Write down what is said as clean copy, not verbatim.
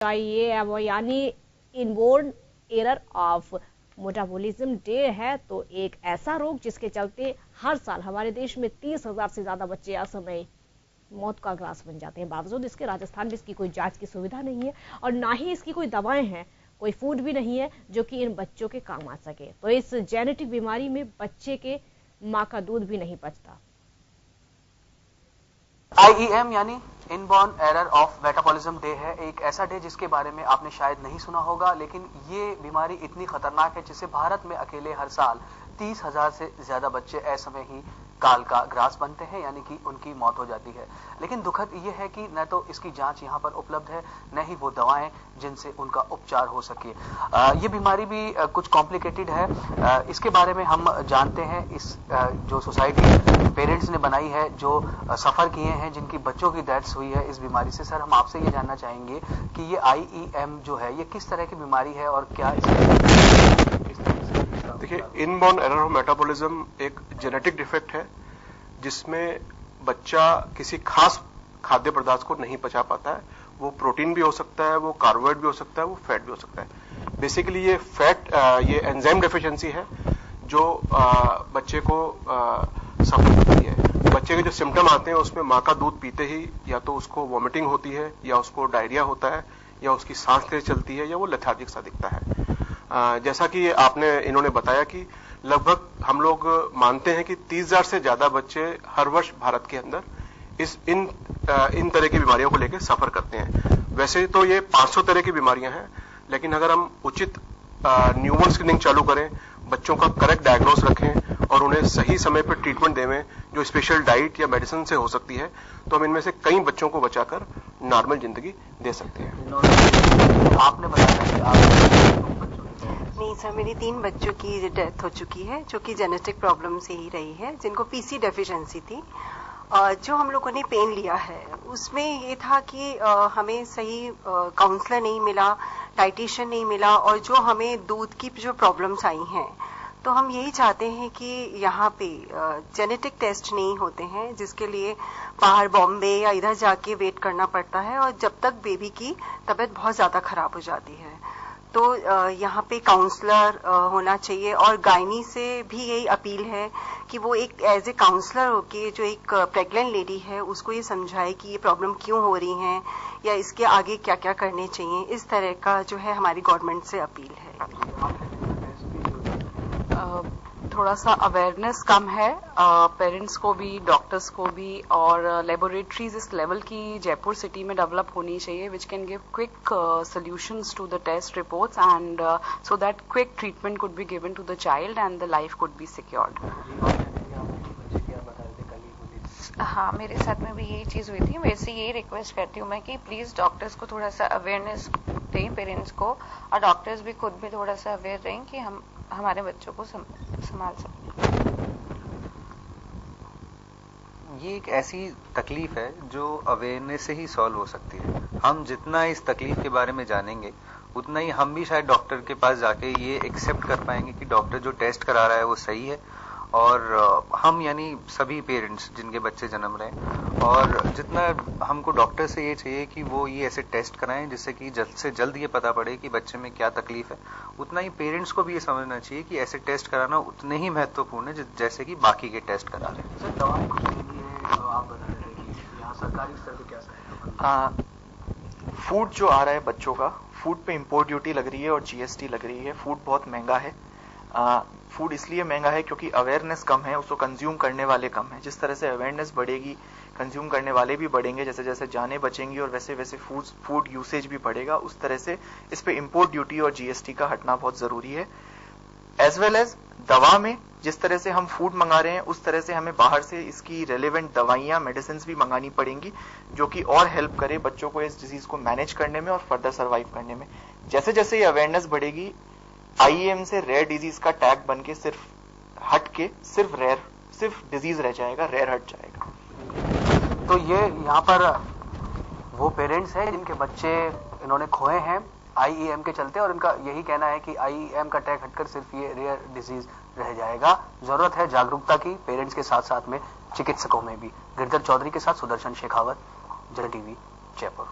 चाहिए वो यानी inborn error of metabolism day है तो एक ऐसा रोग जिसके चलते हर साल हमारे देश में 30,000 से ज्यादा बच्चे असमय मौत का ग्रास बन जाते हैं। बावजूद इसके राजस्थान में इसकी कोई जांच की सुविधा नहीं है और ना ही इसकी कोई दवाएं हैं, कोई फूड भी नहीं है जो कि इन बच्चों के काम आ सके। तो इस जेनेटिक बीमारी में बच्चे के मां का दूध भी नहीं पचता। IEM यानी inborn error of metabolism day है एक ऐसा डे जिसके बारे में आपने शायद नहीं सुना होगा, लेकिन ये बीमारी इतनी खतरनाक है जिससे भारत में अकेले हर साल 30,000 से ज्यादा बच्चे असमय ही काल का ग्रास बनते हैं, यानी कि उनकी मौत हो जाती है। लेकिन दुखद ये है कि न तो इसकी जांच यहाँ पर उपलब्ध है, न ही वो दवाएं जिनसे उनका उपचार हो सके। ये बीमारी भी कुछ कॉम्प्लिकेटेड है। इसके बारे में हम जानते हैं। इस जो सोसाइटी पेरेंट्स ने बनाई है, जो सफर किए हैं, जिनकी बच्चों की डेथ्स हुई है इस बीमारी से, सर हम आपसे ये जानना चाहेंगे कि ये IEM जो है ये किस तरह की बीमारी है और क्या देखिए, इनबॉर्न एरर ऑफ मेटाबॉलिज्म एक जेनेटिक डिफेक्ट है जिसमें बच्चा किसी खास खाद्य पदार्थ को नहीं पचा पाता है। वो प्रोटीन भी हो सकता है, वो कार्बोहाइड्रेट भी हो सकता है, वो फैट भी हो सकता है। बेसिकली ये ये एंजाइम डेफिशिएंसी है जो बच्चे को सफर करती है। बच्चे के जो सिम्टम आते हैं उसमें मां का दूध पीते ही या तो उसको वॉमिटिंग होती है, या उसको डायरिया होता है, या उसकी सांस तेज चलती है, या वो लेथार्जिक सा दिखता है। जैसा कि इन्होंने बताया कि लगभग हम लोग मानते हैं कि 30,000 से ज्यादा बच्चे हर वर्ष भारत के अंदर इन तरह की बीमारियों को लेकर सफर करते हैं। वैसे तो ये 500 तरह की बीमारियां हैं, लेकिन अगर हम उचित न्यूबॉर्न स्क्रीनिंग चालू करें, बच्चों का करेक्ट डायग्नोस रखें और उन्हें सही समय पर ट्रीटमेंट देवें जो स्पेशल डाइट या मेडिसिन से हो सकती है, तो हम इनमें से कई बच्चों को बचाकर नॉर्मल जिंदगी दे सकते हैं। आपने बताया कि आप नहीं सर, मेरी 3 बच्चों की डेथ हो चुकी है जो कि जेनेटिक प्रॉब्लम से ही रही है, जिनको PC डेफिशिएंसी थी। जो हम लोगों ने पेन लिया है उसमें ये था कि हमें सही काउंसलर नहीं मिला, डाइटिशियन नहीं मिला, और जो हमें दूध की जो प्रॉब्लम्स आई हैं, तो हम यही चाहते हैं कि यहाँ पे जेनेटिक टेस्ट नहीं होते हैं, जिसके लिए बाहर बॉम्बे या इधर जाके वेट करना पड़ता है, और जब तक बेबी की तबीयत बहुत ज्यादा खराब हो जाती है। तो यहाँ पे काउंसलर होना चाहिए, और गायनी से भी यही अपील है कि वो एक एज ए काउंसलर होके जो एक प्रेग्नेंट लेडी है उसको ये समझाए कि ये प्रॉब्लम क्यों हो रही है या इसके आगे क्या क्या करने चाहिए। इस तरह का जो है हमारी गवर्नमेंट से अपील है। थोड़ा सा अवेयरनेस कम है पेरेंट्स को भी, डॉक्टर्स को भी, और लेबोरेटरीज इस लेवल की जयपुर सिटी में डेवलप होनी चाहिए which can give quick solutions to the test reports and so that quick treatment could be given to the child and the life could be secured. हाँ, मेरे साथ में भी यही चीज हुई थी। वैसे यही रिक्वेस्ट करती हूँ मैं कि प्लीज डॉक्टर्स को थोड़ा सा अवेयरनेस दें पेरेंट्स को, और डॉक्टर्स भी खुद भी थोड़ा सा अवेयर रहें कि हम हमारे बच्चों को संभाल सकें। ये एक ऐसी तकलीफ है जो अवेयरनेस से ही सॉल्व हो सकती है। हम जितना इस तकलीफ के बारे में जानेंगे उतना ही हम भी शायद डॉक्टर के पास जाके ये एक्सेप्ट कर पाएंगे कि डॉक्टर जो टेस्ट करा रहा है वो सही है, और हम यानी सभी पेरेंट्स जिनके बच्चे जन्म रहे हैं, और जितना हमको डॉक्टर से ये चाहिए कि वो ये ऐसे टेस्ट कराएं जिससे कि जल्द से जल्द ये पता पड़े कि बच्चे में क्या तकलीफ है, उतना ही पेरेंट्स को भी ये समझना चाहिए कि ऐसे टेस्ट कराना उतने ही महत्वपूर्ण है जैसे कि बाकी के टेस्ट करा रहे हैं। सर, दवाएं कुछ लेनी है तो आप बता रहे हैं कि यहाँ सरकारी स्तर पे क्या फूड जो आ रहा है बच्चों का, फूड पे इंपोर्ट ड्यूटी लग रही है और GST लग रही है। फूड बहुत महंगा है। फूड इसलिए महंगा है क्योंकि अवेयरनेस कम है, उसको कंज्यूम करने वाले कम है। जिस तरह से अवेयरनेस बढ़ेगी, कंज्यूम करने वाले भी बढ़ेंगे, जैसे जैसे जानें बचेंगी और वैसे वैसे फूड यूसेज भी बढ़ेगा, उस तरह से इस पे इंपोर्ट ड्यूटी और GST का हटना बहुत जरूरी है। एज वेल एज दवा में जिस तरह से हम फूड मंगा रहे हैं, उस तरह से हमें बाहर से इसकी रेलेवेंट दवाइयां, मेडिसिन भी मंगानी पड़ेंगी, जो कि और हेल्प करे बच्चों को इस डिजीज को मैनेज करने में और फर्दर सर्वाइव करने में। जैसे जैसे ये अवेयरनेस बढ़ेगी, IEM से रेयर डिजीज का टैग बन के सिर्फ डिजीज रह जाएगा, रेयर हट जाएगा। तो ये यहाँ पर वो पेरेंट्स हैं जिनके बच्चे इन्होंने खोए हैं IEM के चलते, और इनका यही कहना है कि IEM का टैग हटकर सिर्फ ये रेयर डिजीज रह जाएगा। जरूरत है जागरूकता की, पेरेंट्स के साथ साथ में चिकित्सकों में भी। गिरधर चौधरी के साथ सुदर्शन शेखावत, जन TV, जयपुर।